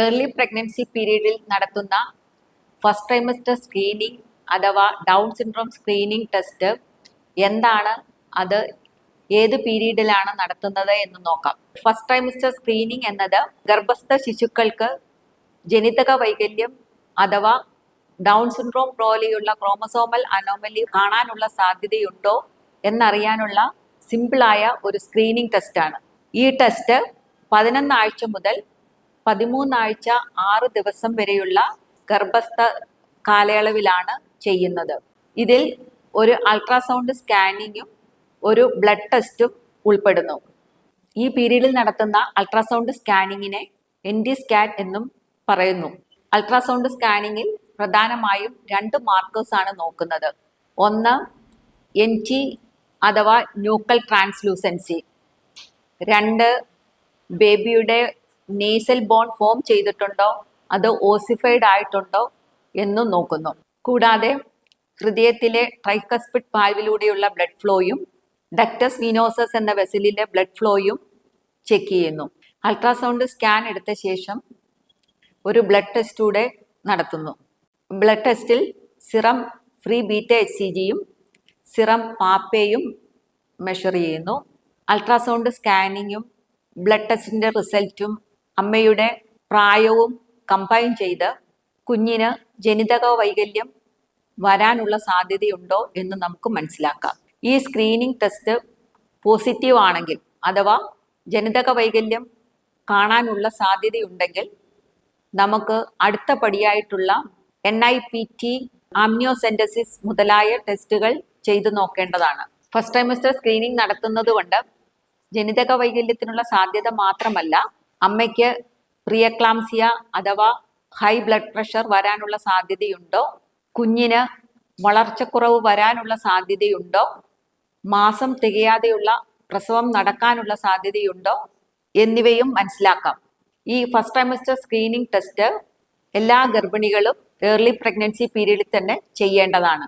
Early pregnancy പീരീഡിൽ നടത്തുന്ന first trimester screening അഥവാ ഡൗൺ സിൻഡ്രോം സ്ക്രീനിങ് ടെസ്റ്റ് എന്താണ്, അത് ഏത് പീരീഡിലാണ് നടത്തുന്നത് എന്ന് നോക്കാം. ഫസ്റ്റ് ട്രൈമസ്റ്റർ സ്ക്രീനിങ് എന്നത് ഗർഭസ്ഥ ശിശുക്കൾക്ക് ജനിതക വൈകല്യം അഥവാ ഡൗൺ സിൻഡ്രോം പോലെയുള്ള ക്രോമസോമൽ അനോമലി കാണാനുള്ള സാധ്യതയുണ്ടോ എന്നറിയാനുള്ള സിമ്പിളായ ഒരു സ്ക്രീനിങ് ടെസ്റ്റാണ്. ഈ ടെസ്റ്റ് 11 ആഴ്ച മുതൽ 13 ആഴ്ച 6 ദിവസം വരെയുള്ള ഗർഭസ്ഥ കാലയളവിലാണ് ചെയ്യുന്നത്. ഇതിൽ ഒരു അൾട്രാസൗണ്ട് സ്കാനിങ്ങും ഒരു ബ്ലഡ് ടെസ്റ്റും ഉൾപ്പെടുന്നു. ഈ പീരീഡിൽ നടത്തുന്ന അൾട്രാസൗണ്ട് സ്കാനിങ്ങിനെ എൻഡി സ്കാൻ എന്നും പറയുന്നു. അൾട്രാസൗണ്ട് സ്കാനിങ്ങിൽ പ്രധാനമായും 2 മാർക്കേഴ്സ് ആണ് നോക്കുന്നത്. ഒന്ന് NT അഥവാ ന്യൂക്കൽ ട്രാൻസ്ലൂസൻസി, 2 ബേബിയുടെ നേസൽ ബോൺ ഫോം ചെയ്തിട്ടുണ്ടോ അത് ഓസിഫൈഡ് ആയിട്ടുണ്ടോ എന്നും നോക്കുന്നു. കൂടാതെ ഹൃദയത്തിലെ ട്രൈകസ്പിഡ് വാൽവിലൂടെയുള്ള ബ്ലഡ് ഫ്ലോയും ഡക്ടസ് വീനോസസ് എന്ന വെസലിലെ ബ്ലഡ് ഫ്ലോയും ചെക്ക് ചെയ്യുന്നു. അൾട്രാസൗണ്ട് സ്കാൻ എടുത്ത ശേഷം ഒരു ബ്ലഡ് ടെസ്റ്റ് കൂടെ നടത്തുന്നു. ബ്ലഡ് ടെസ്റ്റിൽ സിറം ഫ്രീ ബീറ്റ HCGയും സിറം പാപ്പയും മെഷർ ചെയ്യുന്നു. അൾട്രാസൗണ്ട് സ്കാനിങ്ങും ബ്ലഡ് ടെസ്റ്റിൻ്റെ റിസൾട്ടും അമ്മയുടെ പ്രായവും കമ്പൈൻ ചെയ്ത് കുഞ്ഞിന് ജനിതക വൈകല്യം വരാനുള്ള സാധ്യതയുണ്ടോ എന്ന് നമുക്ക് മനസ്സിലാക്കാം. ഈ സ്ക്രീനിങ് ടെസ്റ്റ് പോസിറ്റീവ് ആണെങ്കിൽ അഥവാ ജനിതക വൈകല്യം കാണാനുള്ള സാധ്യതയുണ്ടെങ്കിൽ നമുക്ക് അടുത്ത പടിയായിട്ടുള്ള NIPT, ആംനിയോസെന്റസിസ് മുതലായ ടെസ്റ്റുകൾ ചെയ്തു നോക്കേണ്ടതാണ്. ഫസ്റ്റ് ട്രൈമസ്റ്റർ സ്ക്രീനിങ് നടത്തുന്നത് കൊണ്ട് ജനിതക വൈകല്യത്തിനുള്ള സാധ്യത മാത്രമല്ല, അമ്മയ്ക്ക് പ്രിയക്ലാംസിയ അഥവാ ഹൈ ബ്ലഡ് പ്രഷർ വരാനുള്ള സാധ്യതയുണ്ടോ, കുഞ്ഞിന് വളർച്ചക്കുറവ് വരാനുള്ള സാധ്യതയുണ്ടോ, മാസം തികയാതെയുള്ള പ്രസവം നടക്കാനുള്ള സാധ്യതയുണ്ടോ എന്നിവയും മനസ്സിലാക്കാം. ഈ ഫസ്റ്റ് ട്രൈമസ്റ്റർ സ്ക്രീനിങ് ടെസ്റ്റ് എല്ലാ ഗർഭിണികളും ഏർലി പ്രഗ്നൻസി പീരീഡിൽ തന്നെ ചെയ്യേണ്ടതാണ്.